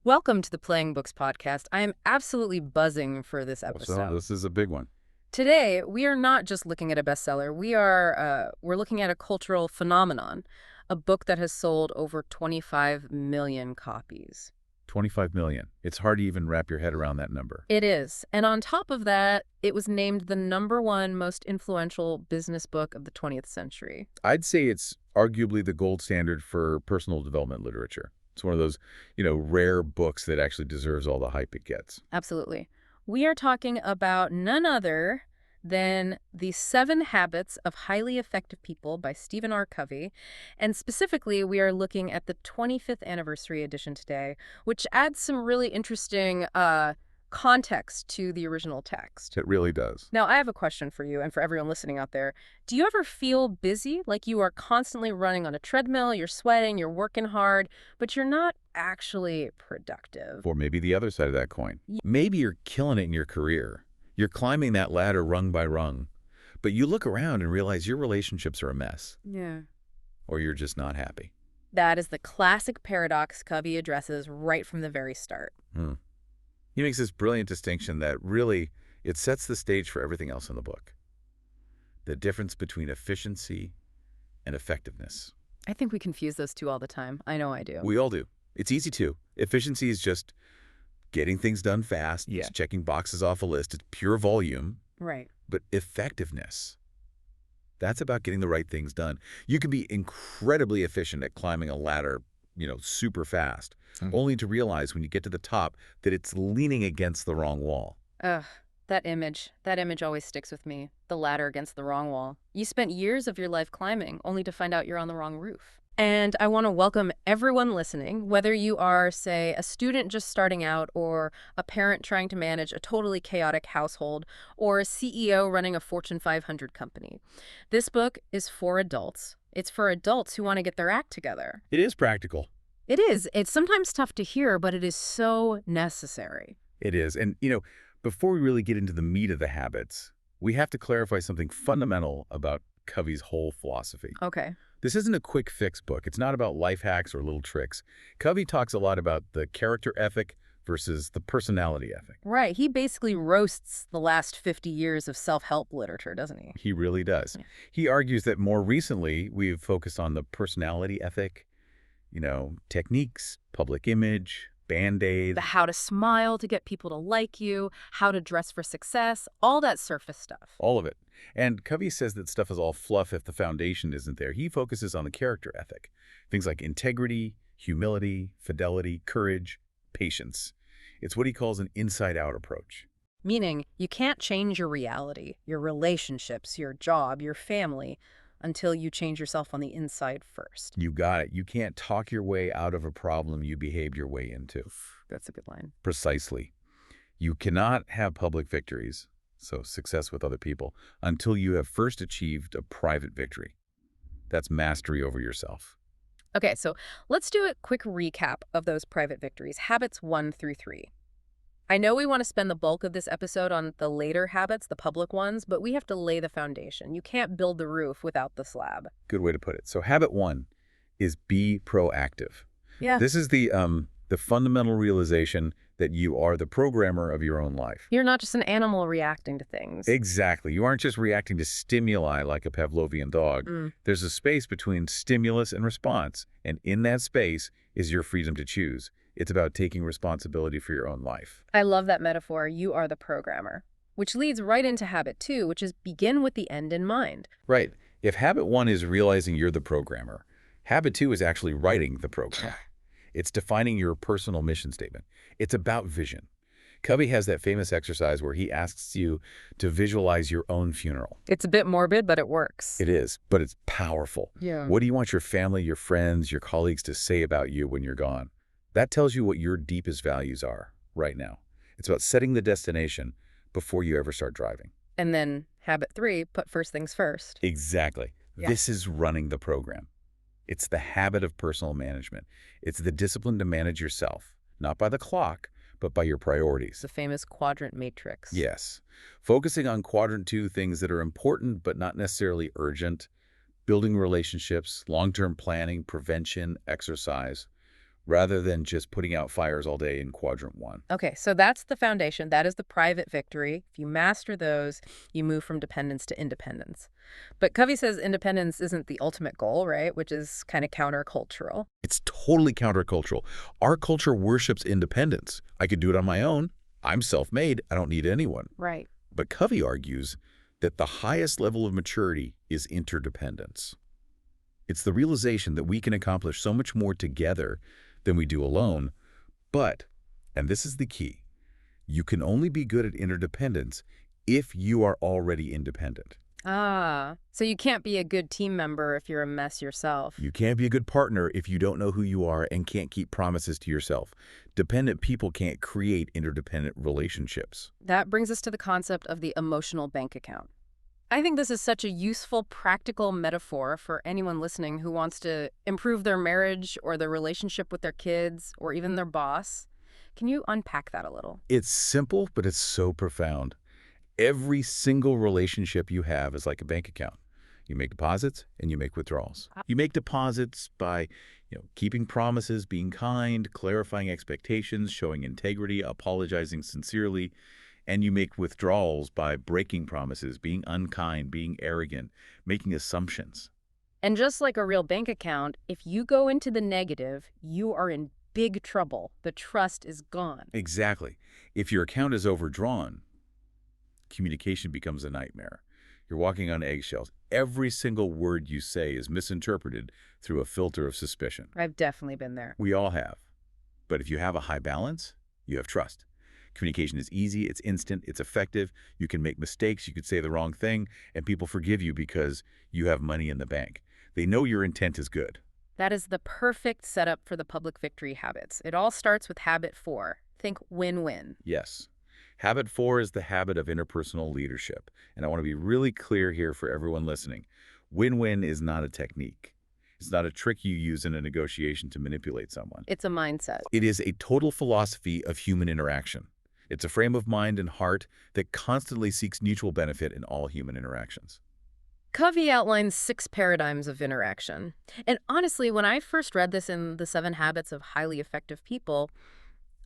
Welcome to the Playing Books podcast. I am absolutely buzzing for this episode. So this is a big one. Today, we are not just looking at a bestseller. We're looking at a cultural phenomenon, a book that has sold over 25 million copies. 25 million. It's hard to even wrap your head around that number. It is. And on top of that, it was named the #1 most influential business book of the 20th century. I'd say it's arguably the gold standard for personal development literature. It's one of those, rare books that actually deserves all the hype it gets. Absolutely. We are talking about none other than The 7 Habits of Highly Effective People by Stephen R. Covey. And specifically, we are looking at the 25th anniversary edition today, which adds some really interesting context to the original text. It really does. Now, I have a question for you and for everyone listening out there. Do you ever feel busy, like you are constantly running on a treadmill, you're sweating, you're working hard, but you're not actually productive? Or maybe the other side of that coin. Maybe you're killing it in your career. You're climbing that ladder rung by rung, but you look around and realize your relationships are a mess. Yeah. Or you're just not happy. That is the classic paradox Covey addresses right from the very start. He makes this brilliant distinction that really, it sets the stage for everything else in the book. The difference between efficiency and effectiveness. I think we confuse those two all the time. I know I do. We all do. It's easy to. Efficiency is just getting things done fast. Yeah. It's checking boxes off a list. It's pure volume. Right. But effectiveness, that's about getting the right things done. You can be incredibly efficient at climbing a ladder, super fast, only to realize when you get to the top that it's leaning against the wrong wall. Ugh, that image always sticks with me. The ladder against the wrong wall. You spent years of your life climbing, only to find out you're on the wrong roof. And I want to welcome everyone listening, whether you are, say, a student just starting out, or a parent trying to manage a totally chaotic household, or a CEO running a Fortune 500 company. This book is for adults. It's for adults who want to get their act together. It is practical. It is. It's sometimes tough to hear, but it is so necessary. It is. And, before we really get into the meat of the habits, we have to clarify something fundamental about Covey's whole philosophy. Okay. This isn't a quick fix book. It's not about life hacks or little tricks. Covey talks a lot about the character ethic versus the personality ethic. Right. He basically roasts the last 50 years of self-help literature, doesn't he? He really does. Yeah. He argues that more recently, we've focused on the personality ethic, techniques, public image, Band-Aids. The how to smile to get people to like you, how to dress for success, all that surface stuff. All of it. And Covey says that stuff is all fluff if the foundation isn't there. He focuses on the character ethic. Things like integrity, humility, fidelity, courage, patience. It's what he calls an inside-out approach. Meaning, you can't change your reality, your relationships, your job, your family, until you change yourself on the inside first. You got it. You can't talk your way out of a problem you behaved your way into. That's a good line. Precisely. You cannot have public victories, so success with other people, until you have first achieved a private victory. That's mastery over yourself. Okay, so let's do a quick recap of those private victories, habits 1 through 3. I know we want to spend the bulk of this episode on the later habits, the public ones, but we have to lay the foundation. You can't build the roof without the slab. Good way to put it. So habit 1 is be proactive. Yeah. This is the fundamental realization that you are the programmer of your own life. You're not just an animal reacting to things. Exactly. You aren't just reacting to stimuli like a Pavlovian dog. There's a space between stimulus and response, and in that space is your freedom to choose. It's about taking responsibility for your own life. I love that metaphor. You are the programmer, which leads right into habit 2, which is begin with the end in mind. Right. If habit 1 is realizing you're the programmer, habit 2 is actually writing the program. It's defining your personal mission statement. It's about vision. Covey has that famous exercise where he asks you to visualize your own funeral. It's a bit morbid, but it works. It is, but it's powerful. Yeah. What do you want your family, your friends, your colleagues to say about you when you're gone? That tells you what your deepest values are right now. It's about setting the destination before you ever start driving. And then habit 3, put first things first. Exactly. Yeah. This is running the program. It's the habit of personal management. It's the discipline to manage yourself, not by the clock, but by your priorities. The famous quadrant matrix. Yes. Focusing on quadrant 2, things that are important but not necessarily urgent, building relationships, long-term planning, prevention, exercise. rather than just putting out fires all day in quadrant one. Okay, so that's the foundation. That is the private victory. If you master those, you move from dependence to independence. But Covey says independence isn't the ultimate goal, right? Which is kind of countercultural. It's totally countercultural. Our culture worships independence. I could do it on my own. I'm self-made. I don't need anyone. Right. But Covey argues that the highest level of maturity is interdependence. It's the realization that we can accomplish so much more together than we do alone. But, and this is the key, you can only be good at interdependence if you are already independent. So you can't be a good team member if you're a mess yourself. You can't be a good partner if you don't know who you are and can't keep promises to yourself. Dependent people can't create interdependent relationships. That brings us to the concept of the emotional bank account. I think this is such a useful, practical metaphor for anyone listening who wants to improve their marriage or their relationship with their kids or even their boss. Can you unpack that a little? It's simple, but it's so profound. Every single relationship you have is like a bank account. You make deposits and you make withdrawals. You make deposits by, keeping promises, being kind, clarifying expectations, showing integrity, apologizing sincerely. And you make withdrawals by breaking promises, being unkind, being arrogant, making assumptions. And just like a real bank account, if you go into the negative, you are in big trouble. The trust is gone. Exactly. If your account is overdrawn, communication becomes a nightmare. You're walking on eggshells. Every single word you say is misinterpreted through a filter of suspicion. I've definitely been there. We all have. But if you have a high balance, you have trust. Communication is easy, it's instant, it's effective. You can make mistakes, you could say the wrong thing, and people forgive you because you have money in the bank. They know your intent is good. That is the perfect setup for the public victory habits. It all starts with habit 4. Think win-win. Yes. Habit 4 is the habit of interpersonal leadership. And I want to be really clear here for everyone listening. Win-win is not a technique. It's not a trick you use in a negotiation to manipulate someone. It's a mindset. It is a total philosophy of human interaction. It's a frame of mind and heart that constantly seeks mutual benefit in all human interactions. Covey outlines 6 paradigms of interaction. And honestly, when I first read this in The 7 Habits of Highly Effective People,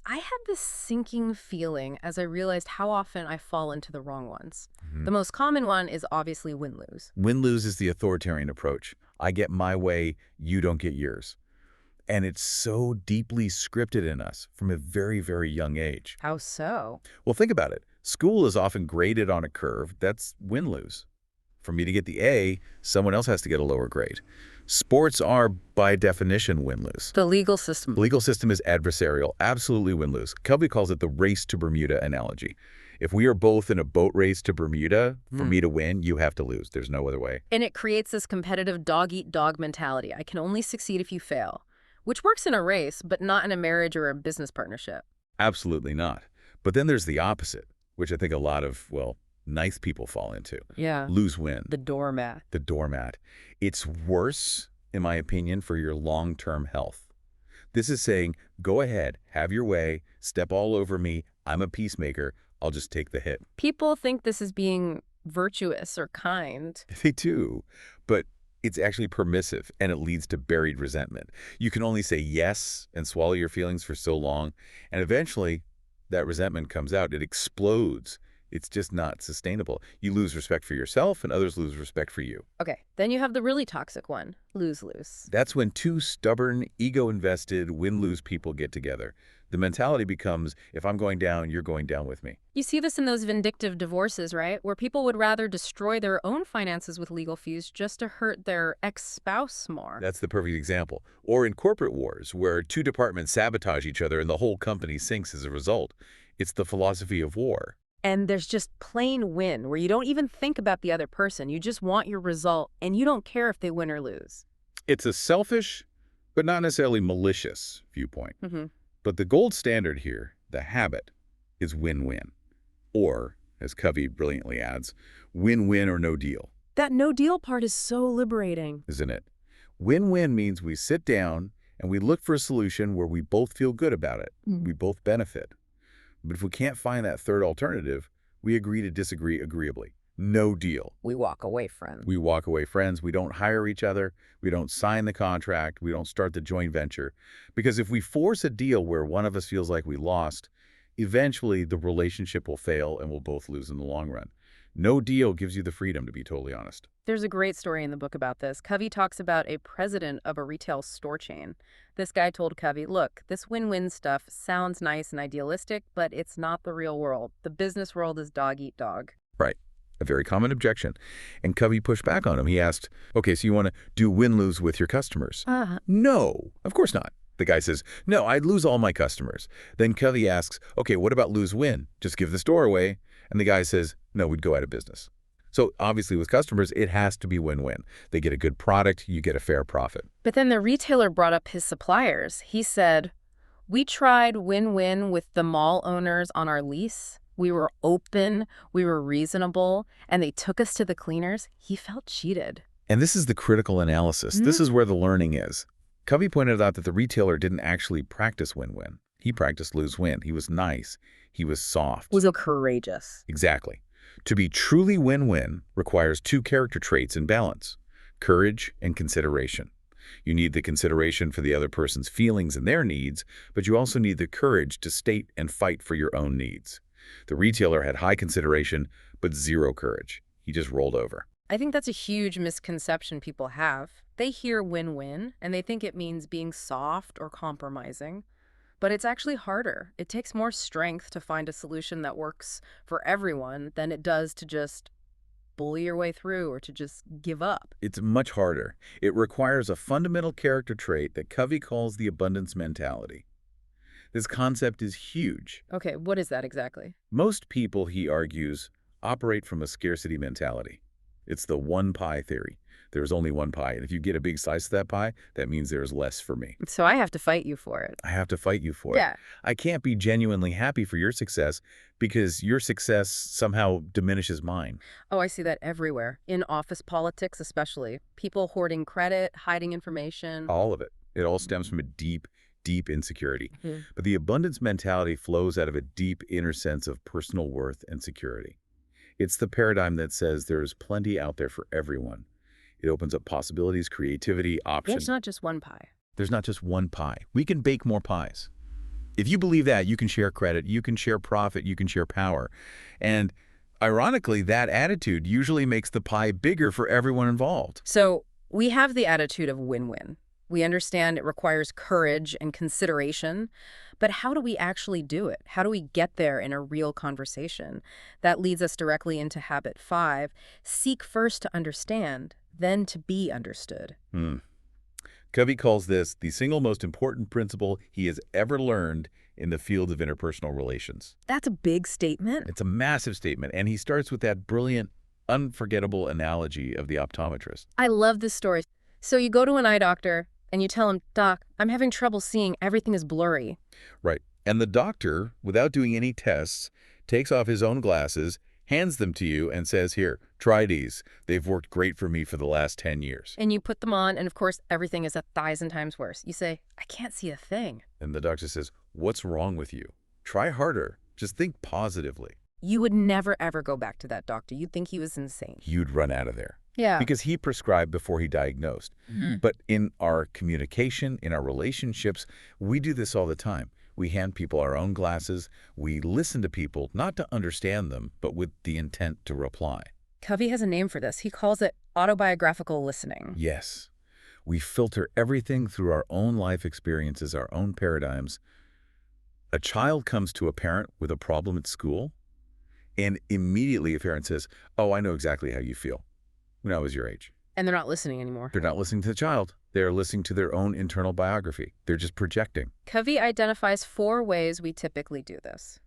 I had this sinking feeling as I realized how often I fall into the wrong ones. The most common one is obviously win-lose. Win-lose is the authoritarian approach. I get my way, you don't get yours. And it's so deeply scripted in us from a very, very young age. How so? Well, think about it. School is often graded on a curve. That's win-lose. For me to get the A, someone else has to get a lower grade. Sports are, by definition, win-lose. The legal system. The legal system is adversarial, absolutely win-lose. Covey calls it the race to Bermuda analogy. If we are both in a boat race to Bermuda, for me to win, you have to lose. There's no other way. And it creates this competitive dog-eat-dog mentality. I can only succeed if you fail, which works in a race, but not in a marriage or a business partnership. Absolutely not. But then there's the opposite, which I think a lot of, nice people fall into. Yeah. Lose-win. The doormat. The doormat. It's worse, in my opinion, for your long-term health. This is saying, go ahead, have your way, step all over me, I'm a peacemaker, I'll just take the hit. People think this is being virtuous or kind. They do, but it's actually permissive, and it leads to buried resentment. You can only say yes and swallow your feelings for so long, and eventually that resentment comes out. It explodes. It's just not sustainable. You lose respect for yourself, and others lose respect for you. Okay, then you have the really toxic one, lose-lose. That's when two stubborn, ego-invested, win-lose people get together. The mentality becomes, if I'm going down, you're going down with me. You see this in those vindictive divorces, right? Where people would rather destroy their own finances with legal fees just to hurt their ex-spouse more. That's the perfect example. Or in corporate wars, where two departments sabotage each other and the whole company sinks as a result. It's the philosophy of war. And there's just plain win, where you don't even think about the other person. You just want your result, and you don't care if they win or lose. It's a selfish, but not necessarily malicious viewpoint. But the gold standard here, the habit, is win-win. Or, as Covey brilliantly adds, win-win or no deal. That no deal part is so liberating. Isn't it? Win-win means we sit down and we look for a solution where we both feel good about it. We both benefit. But if we can't find that third alternative, we agree to disagree agreeably. No deal. We walk away friends. We walk away friends. We don't hire each other. We don't sign the contract. We don't start the joint venture. Because if we force a deal where one of us feels like we lost, eventually the relationship will fail and we'll both lose in the long run. No deal gives you the freedom, to be totally honest. There's a great story in the book about this. Covey talks about a president of a retail store chain. This guy told Covey, look, this win-win stuff sounds nice and idealistic, but it's not the real world. The business world is dog eat dog. Right. A very common objection. And Covey pushed back on him. He asked, okay, so you want to do win-lose with your customers? No, of course not. The guy says, no, I'd lose all my customers. Then Covey asks, okay, what about lose-win? Just give the store away. And the guy says, no, we'd go out of business. So obviously with customers, it has to be win-win. They get a good product, you get a fair profit. But then the retailer brought up his suppliers. He said, we tried win-win with the mall owners on our lease. We were open, we were reasonable, and they took us to the cleaners. He felt cheated. And this is the critical analysis. This is where the learning is. Covey pointed out that the retailer didn't actually practice win-win. He practiced lose-win. He was nice. He was soft. Was courageous. Exactly. To be truly win-win requires two character traits in balance: courage and consideration. You need the consideration for the other person's feelings and their needs, but you also need the courage to state and fight for your own needs. The retailer had high consideration, but zero courage. He just rolled over. I think that's a huge misconception people have. They hear win-win, and they think it means being soft or compromising. But it's actually harder. It takes more strength to find a solution that works for everyone than it does to just bully your way through or to just give up. It's much harder. It requires a fundamental character trait that Covey calls the abundance mentality. This concept is huge. Okay, what is that exactly? Most people, he argues, operate from a scarcity mentality. It's the one pie theory. There's only one pie, and if you get a big slice of that pie, that means there's less for me. So I have to fight you for it. I have to fight you for it. I can't be genuinely happy for your success because your success somehow diminishes mine. Oh, I see that everywhere. In office politics especially. People hoarding credit, hiding information. All of it. It all stems from a deep insecurity. But the abundance mentality flows out of a deep inner sense of personal worth and security. It's the paradigm that says there's plenty out there for everyone. It opens up possibilities, creativity, options. There's not just one pie. There's not just one pie. We can bake more pies. If you believe that, you can share credit, you can share profit, you can share power. And ironically, that attitude usually makes the pie bigger for everyone involved. So we have the attitude of win-win. We understand it requires courage and consideration, but how do we actually do it? How do we get there in a real conversation? That leads us directly into habit 5, seek first to understand, then to be understood. Covey calls this the single most important principle he has ever learned in the field of interpersonal relations. That's a big statement. It's a massive statement, and he starts with that brilliant, unforgettable analogy of the optometrist. I love this story. So you go to an eye doctor, and you tell him, Doc, I'm having trouble seeing. Everything is blurry. Right. And the doctor, without doing any tests, takes off his own glasses, hands them to you, and says, here, try these. They've worked great for me for the last 10 years. And you put them on, and of course, everything is 1,000 times worse. You say, I can't see a thing. And the doctor says, what's wrong with you? Try harder. Just think positively. You would never, ever go back to that doctor. You'd think he was insane. You'd run out of there. Yeah. Because he prescribed before he diagnosed. But in our communication, in our relationships, we do this all the time. We hand people our own glasses. We listen to people, not to understand them, but with the intent to reply. Covey has a name for this. He calls it autobiographical listening. Yes. We filter everything through our own life experiences, our own paradigms. A child comes to a parent with a problem at school, and immediately a parent says, oh, I know exactly how you feel when I was your age. And they're not listening anymore. They're not listening to the child. They're listening to their own internal biography. They're just projecting. Covey identifies 4 ways we typically do this.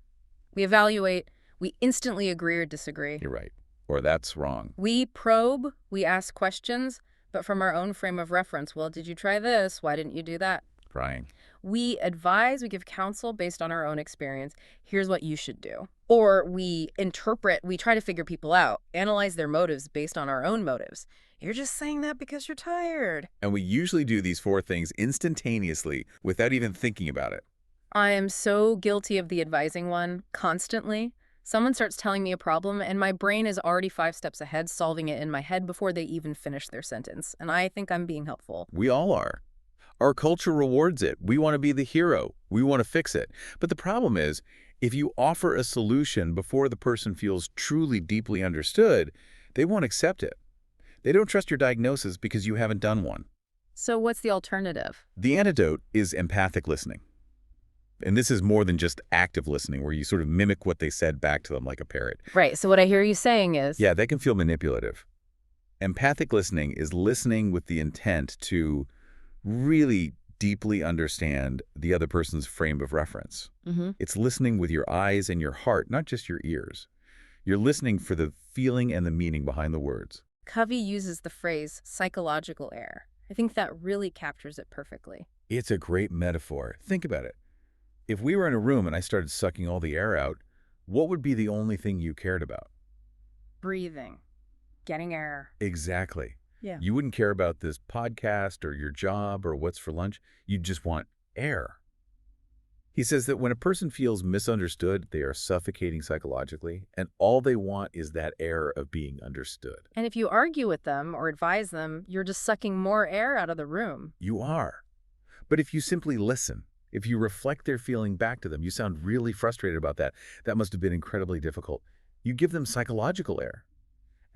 We evaluate, we instantly agree or disagree. You're right. Or that's wrong. We probe, we ask questions, but from our own frame of reference. Well, did you try this? Why didn't you do that? Prying. We advise, we give counsel based on our own experience. Here's what you should do. Or we interpret, we try to figure people out, analyze their motives based on our own motives. You're just saying that because you're tired. And we usually do these 4 things instantaneously without even thinking about it. I am so guilty of the advising one constantly. Someone starts telling me a problem, and my brain is already 5 steps ahead, solving it in my head before they even finish their sentence. And I think I'm being helpful. We all are. Our culture rewards it. We want to be the hero. We want to fix it. But the problem is, if you offer a solution before the person feels truly deeply understood, they won't accept it. They don't trust your diagnosis because you haven't done one. So what's the alternative? The antidote is empathic listening. And this is more than just active listening, where you sort of mimic what they said back to them like a parrot. Right, so what I hear you saying is... Yeah, that can feel manipulative. Empathic listening is listening with the intent to really deeply understand the other person's frame of reference. It's listening with your eyes and your heart, not just your ears. You're listening for the feeling and the meaning behind the words. Covey uses the phrase psychological air. I think that really captures it perfectly. It's a great metaphor. Think about it. If we were in a room and I started sucking all the air out, what would be the only thing you cared about? Breathing. Getting air. Exactly. Yeah. You wouldn't care about this podcast or your job or what's for lunch. You'd just want air. He says that when a person feels misunderstood, they are suffocating psychologically, and all they want is that air of being understood. And if you argue with them or advise them, you're just sucking more air out of the room. You are. But if you simply listen, if you reflect their feeling back to them, you sound really frustrated about that. That must have been incredibly difficult. You give them psychological air.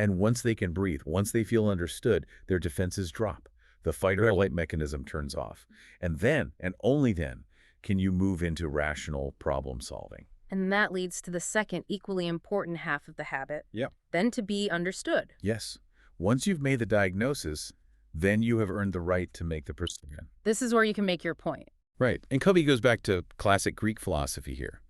And once they can breathe, once they feel understood, their defenses drop. The fight or flight mechanism turns off. And then, and only then, can you move into rational problem solving. And that leads to the second equally important half of the habit. Yep. Then to be understood. Yes. Once you've made the diagnosis, then you have earned the right to make the prescription. This is where you can make your point. Right. And Covey goes back to classic Greek philosophy here.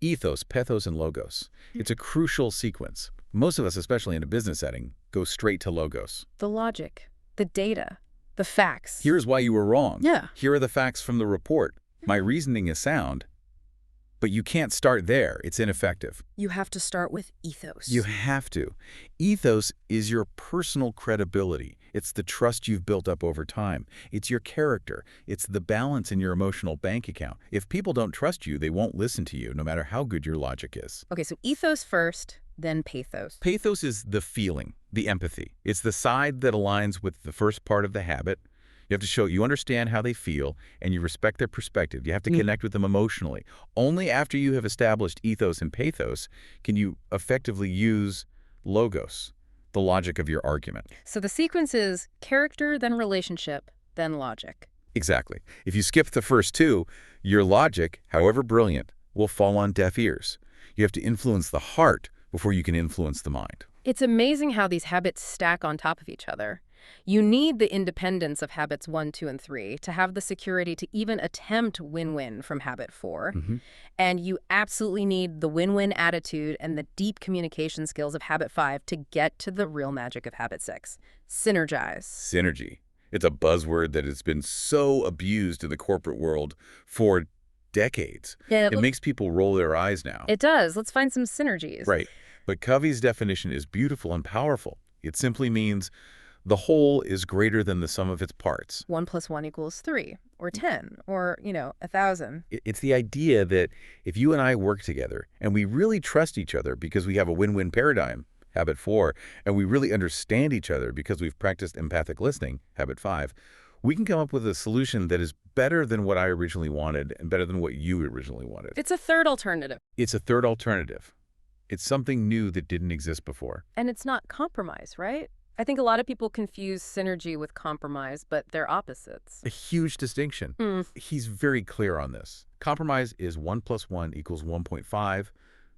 Ethos, pathos, and logos. It's a crucial sequence. Most of us, especially in a business setting, go straight to logos. The logic, the data, the facts. Here's why you were wrong. Yeah. Here are the facts from the report. My reasoning is sound, but you can't start there. It's ineffective. You have to start with ethos. You have to. Ethos is your personal credibility. It's the trust you've built up over time. It's your character. It's the balance in your emotional bank account. If people don't trust you, they won't listen to you, no matter how good your logic is. Okay, so ethos first, then pathos. Pathos is the feeling, the empathy. It's the side that aligns with the first part of the habit. You have to show you understand how they feel and you respect their perspective. You have to connect with them emotionally. Only after you have established ethos and pathos can you effectively use logos, the logic of your argument. So the sequence is character, then relationship, then logic. Exactly. If you skip the first two, your logic, however brilliant, will fall on deaf ears. You have to influence the heart before you can influence the mind. It's amazing how these habits stack on top of each other. You need the independence of habits 1, 2, and 3 to have the security to even attempt win-win from habit 4. And you absolutely need the win-win attitude and the deep communication skills of habit 5 to get to the real magic of habit 6. Synergize. Synergy. It's a buzzword that has been so abused in the corporate world for decades. Yeah, it makes people roll their eyes now. It does. Let's find some synergies. Right. But Covey's definition is beautiful and powerful. It simply means the whole is greater than the sum of its parts. 1 + 1 = 3, or 10, or, 1,000. It's the idea that if you and I work together and we really trust each other because we have a win-win paradigm, habit 4, and we really understand each other because we've practiced empathic listening, habit 5, we can come up with a solution that is better than what I originally wanted and better than what you originally wanted. It's a third alternative. It's a third alternative. It's something new that didn't exist before. And it's not compromise, right? I think a lot of people confuse synergy with compromise, but they're opposites. A huge distinction. He's very clear on this. Compromise is 1 + 1 = 1.5.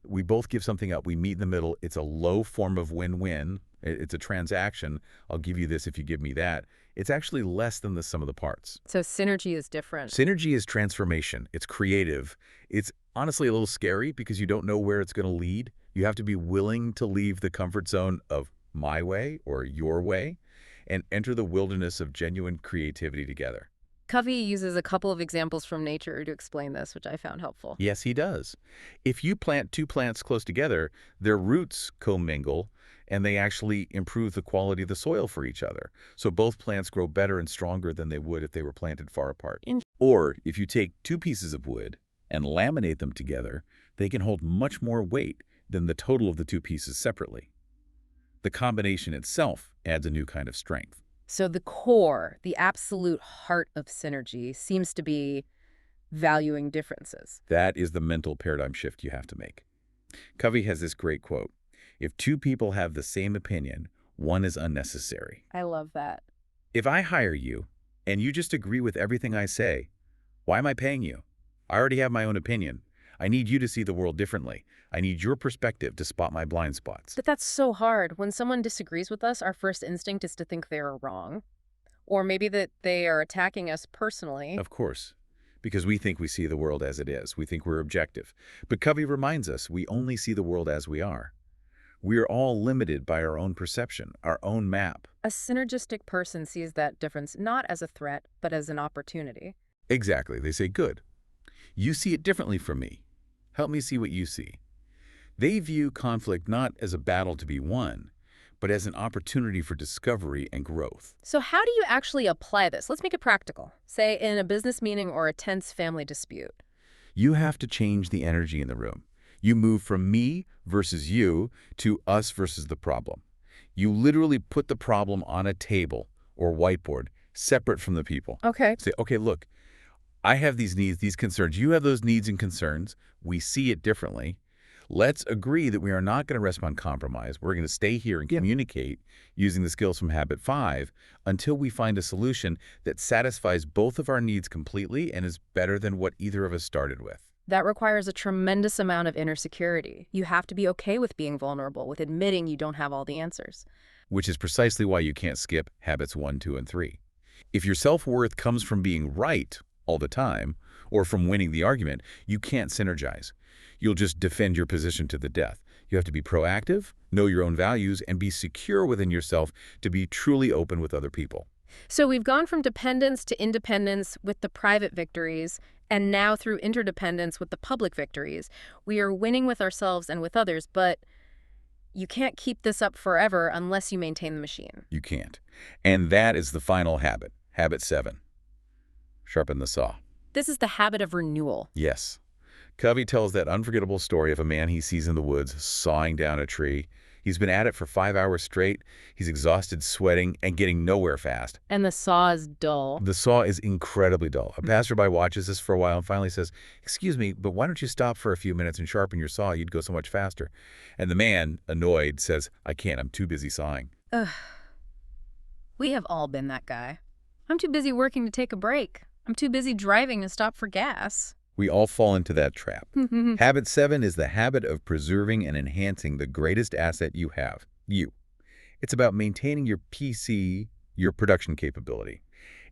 We both give something up. We meet in the middle. It's a low form of win-win. It's a transaction. I'll give you this if you give me that. It's actually less than the sum of the parts. So synergy is different. Synergy is transformation. It's creative. It's honestly a little scary because you don't know where it's going to lead. You have to be willing to leave the comfort zone of my way or your way and enter the wilderness of genuine creativity together. Covey uses a couple of examples from nature to explain this, which I found helpful. Yes, he does. If you plant two plants close together, their roots commingle and they actually improve the quality of the soil for each other. So both plants grow better and stronger than they would if they were planted far apart. Or if you take two pieces of wood and laminate them together, they can hold much more weight than the total of the two pieces separately. The combination itself adds a new kind of strength. So the core, the absolute heart of synergy seems to be valuing differences. That is the mental paradigm shift you have to make. Covey has this great quote: "If two people have the same opinion, one is unnecessary." I love that. If I hire you and you just agree with everything I say, why am I paying you? I already have my own opinion. I need you to see the world differently. I need your perspective to spot my blind spots. But that's so hard. When someone disagrees with us, our first instinct is to think they're wrong. Or maybe that they are attacking us personally. Of course, because we think we see the world as it is. We think we're objective. But Covey reminds us we only see the world as we are. We are all limited by our own perception, our own map. A synergistic person sees that difference not as a threat, but as an opportunity. Exactly. They say, good. You see it differently from me. Help me see what you see. They view conflict not as a battle to be won, but as an opportunity for discovery and growth. So how do you actually apply this? Let's make it practical. Say in a business meeting or a tense family dispute. You have to change the energy in the room. You move from me versus you to us versus the problem. You literally put the problem on a table or whiteboard, separate from the people. Okay. Say, okay, look, I have these needs, these concerns. You have those needs and concerns. We see it differently. Let's agree that we are not going to rest on compromise. We're going to stay here and communicate using the skills from Habit 5 until we find a solution that satisfies both of our needs completely and is better than what either of us started with. That requires a tremendous amount of inner security. You have to be okay with being vulnerable, with admitting you don't have all the answers. Which is precisely why you can't skip Habits 1, 2, and 3. If your self-worth comes from being right all the time or from winning the argument, you can't synergize. You'll just defend your position to the death. You have to be proactive, know your own values, and be secure within yourself to be truly open with other people. So we've gone from dependence to independence with the private victories, and now through interdependence with the public victories. We are winning with ourselves and with others, but you can't keep this up forever unless you maintain the machine. You can't. And that is the final habit, Habit 7. Sharpen the saw. This is the habit of renewal. Yes. Covey tells that unforgettable story of a man he sees in the woods sawing down a tree. He's been at it for 5 hours straight. He's exhausted, sweating, and getting nowhere fast. And the saw is dull. The saw is incredibly dull. A passerby watches this for a while and finally says, "Excuse me, but why don't you stop for a few minutes and sharpen your saw? You'd go so much faster." And the man, annoyed, says, "I can't. I'm too busy sawing." Ugh. We have all been that guy. I'm too busy working to take a break. I'm too busy driving to stop for gas. We all fall into that trap. Habit 7 is the habit of preserving and enhancing the greatest asset you have, you. It's about maintaining your PC, your production capability.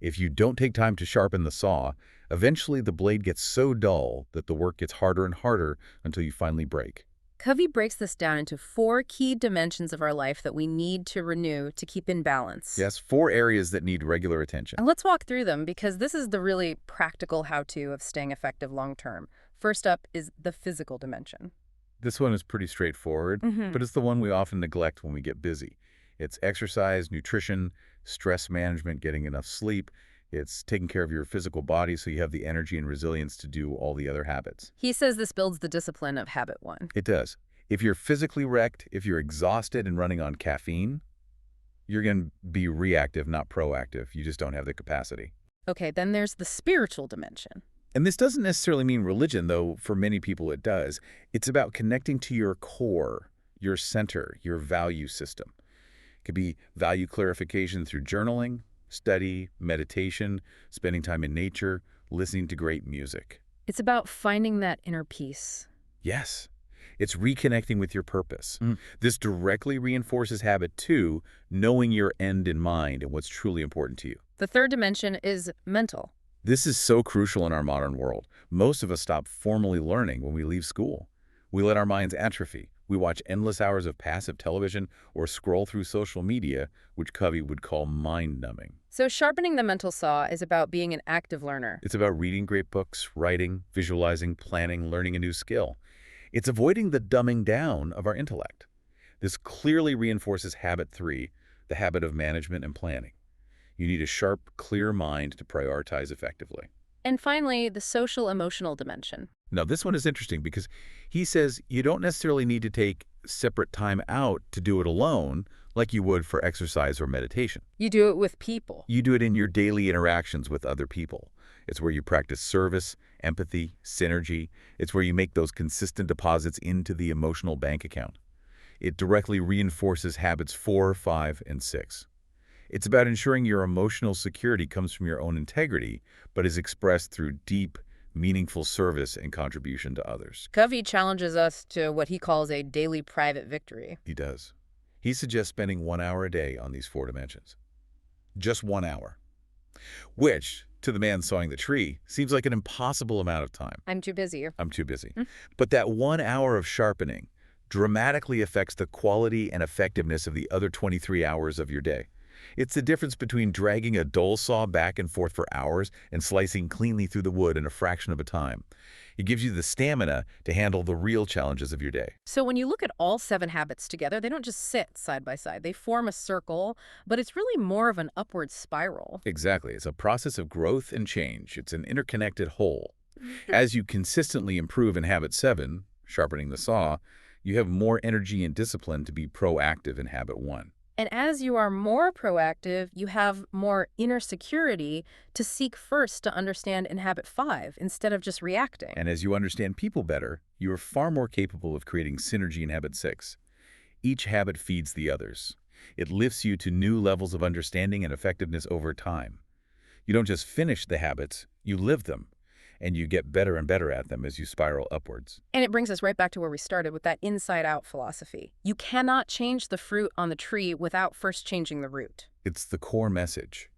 If you don't take time to sharpen the saw, eventually the blade gets so dull that the work gets harder and harder until you finally break. Covey breaks this down into 4 key dimensions of our life that we need to renew to keep in balance. Yes, 4 areas that need regular attention. And let's walk through them because this is the really practical how-to of staying effective long-term. First up is the physical dimension. This one is pretty straightforward, but it's the one we often neglect when we get busy. It's exercise, nutrition, stress management, getting enough sleep. It's taking care of your physical body so you have the energy and resilience to do all the other habits. He says this builds the discipline of habit 1. It does. If you're physically wrecked, if you're exhausted and running on caffeine, you're going to be reactive, not proactive. You just don't have the capacity. Okay, then there's the spiritual dimension. And this doesn't necessarily mean religion, though for many people it does. It's about connecting to your core, your center, your value system. It could be value clarification through journaling, study, meditation, spending time in nature, listening to great music. It's about finding that inner peace. Yes. It's reconnecting with your purpose. This directly reinforces habit 2, knowing your end in mind and what's truly important to you. The third dimension is mental. This is so crucial in our modern world. Most of us stop formally learning when we leave school. We let our minds atrophy. We watch endless hours of passive television or scroll through social media, which Covey would call mind-numbing. So sharpening the mental saw is about being an active learner. It's about reading great books, writing, visualizing, planning, learning a new skill. It's avoiding the dumbing down of our intellect. This clearly reinforces habit 3, the habit of management and planning. You need a sharp, clear mind to prioritize effectively. And finally, the social emotional dimension. Now, this one is interesting because he says you don't necessarily need to take separate time out to do it alone like you would for exercise or meditation. You do it with people. You do it in your daily interactions with other people. It's where you practice service, empathy, synergy. It's where you make those consistent deposits into the emotional bank account. It directly reinforces habits 4, 5, and 6. It's about ensuring your emotional security comes from your own integrity, but is expressed through deep, meaningful service and contribution to others. Covey challenges us to what he calls a daily private victory. He does. He suggests spending 1 hour a day on these 4 dimensions. Just 1 hour. Which, to the man sawing the tree, seems like an impossible amount of time. I'm too busy. I'm too busy. But that 1 hour of sharpening dramatically affects the quality and effectiveness of the other 23 hours of your day. It's the difference between dragging a dull saw back and forth for hours and slicing cleanly through the wood in a fraction of a time. It gives you the stamina to handle the real challenges of your day. So when you look at all 7 habits together, they don't just sit side by side. They form a circle, but it's really more of an upward spiral. Exactly. It's a process of growth and change. It's an interconnected whole. As you consistently improve in habit 7, sharpening the saw, you have more energy and discipline to be proactive in habit 1. And as you are more proactive, you have more inner security to seek first to understand in habit 5 instead of just reacting. And as you understand people better, you are far more capable of creating synergy in habit 6. Each habit feeds the others. It lifts you to new levels of understanding and effectiveness over time. You don't just finish the habits, you live them. And you get better and better at them as you spiral upwards. And it brings us right back to where we started with that inside-out philosophy. You cannot change the fruit on the tree without first changing the root. It's the core message.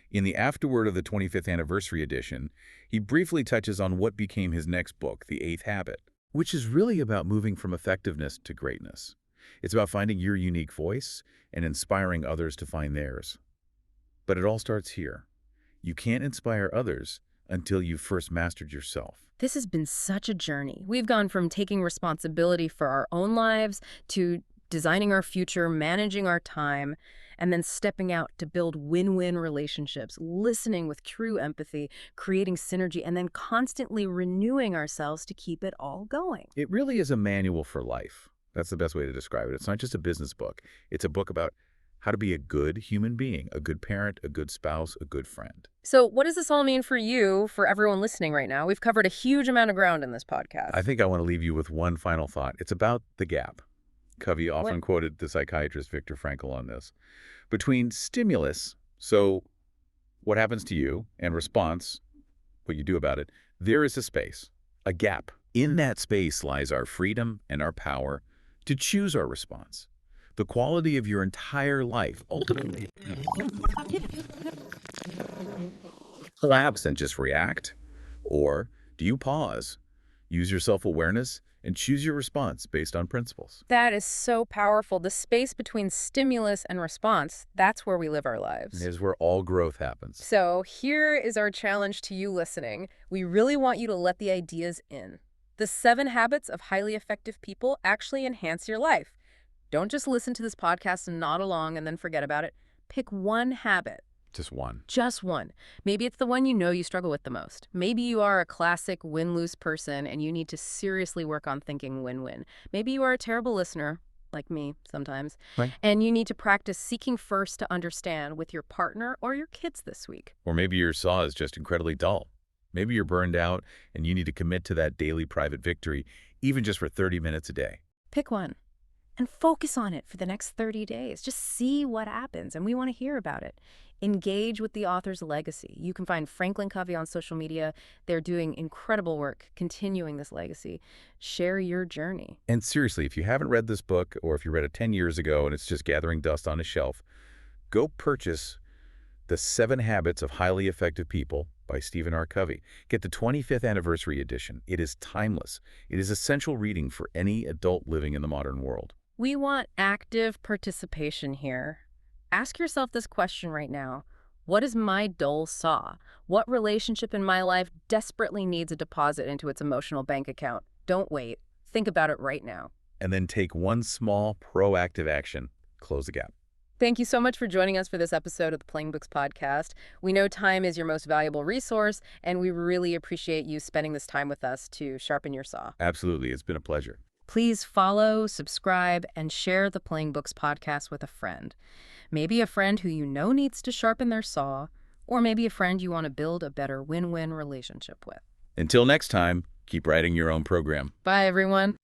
In the afterword of the 25th anniversary edition, he briefly touches on what became his next book, The 8th Habit, which is really about moving from effectiveness to greatness. It's about finding your unique voice and inspiring others to find theirs. But it all starts here. You can't inspire others until you've first mastered yourself. This has been such a journey. We've gone from taking responsibility for our own lives to designing our future, managing our time, and then stepping out to build win-win relationships, listening with true empathy, creating synergy, and then constantly renewing ourselves to keep it all going. It really is a manual for life. That's the best way to describe it. It's not just a business book. It's a book about how to be a good human being, a good parent, a good spouse, a good friend. So what does this all mean for you, for everyone listening right now? We've covered a huge amount of ground in this podcast. I think I want to leave you with one final thought. It's about the gap. Covey often quoted the psychiatrist Viktor Frankl on this. Between stimulus, so what happens to you, and response, what you do about it, there is a space, a gap. In that space lies our freedom and our power to choose our response. The quality of your entire life ultimately collapse and just react? Or do you pause, use your self-awareness, and choose your response based on principles? That is so powerful. The space between stimulus and response, that's where we live our lives. It is where all growth happens. So here is our challenge to you listening. We really want you to let the ideas in. The 7 habits of highly effective people actually enhance your life. Don't just listen to this podcast and nod along and then forget about it. Pick one habit. Just one. Just one. Maybe it's the one you know you struggle with the most. Maybe you are a classic win-lose person and you need to seriously work on thinking win-win. Maybe you are a terrible listener, like me sometimes, right, and you need to practice seeking first to understand with your partner or your kids this week. Or maybe your saw is just incredibly dull. Maybe you're burned out and you need to commit to that daily private victory, even just for 30 minutes a day. Pick one. And focus on it for the next 30 days. Just see what happens, and we want to hear about it. Engage with the author's legacy. You can find Franklin Covey on social media. They're doing incredible work continuing this legacy. Share your journey. And seriously, if you haven't read this book, or if you read it 10 years ago and it's just gathering dust on a shelf, go purchase The 7 Habits of Highly Effective People by Stephen R. Covey. Get the 25th anniversary edition. It is timeless. It is essential reading for any adult living in the modern world. We want active participation here. Ask yourself this question right now. What is my dull saw? What relationship in my life desperately needs a deposit into its emotional bank account? Don't wait. Think about it right now. And then take one small proactive action. Close the gap. Thank you so much for joining us for this episode of the Playing Books podcast. We know time is your most valuable resource, and we really appreciate you spending this time with us to sharpen your saw. Absolutely. It's been a pleasure. Please follow, subscribe, and share the Playing Books podcast with a friend. Maybe a friend who you know needs to sharpen their saw, or maybe a friend you want to build a better win-win relationship with. Until next time, keep writing your own program. Bye, everyone.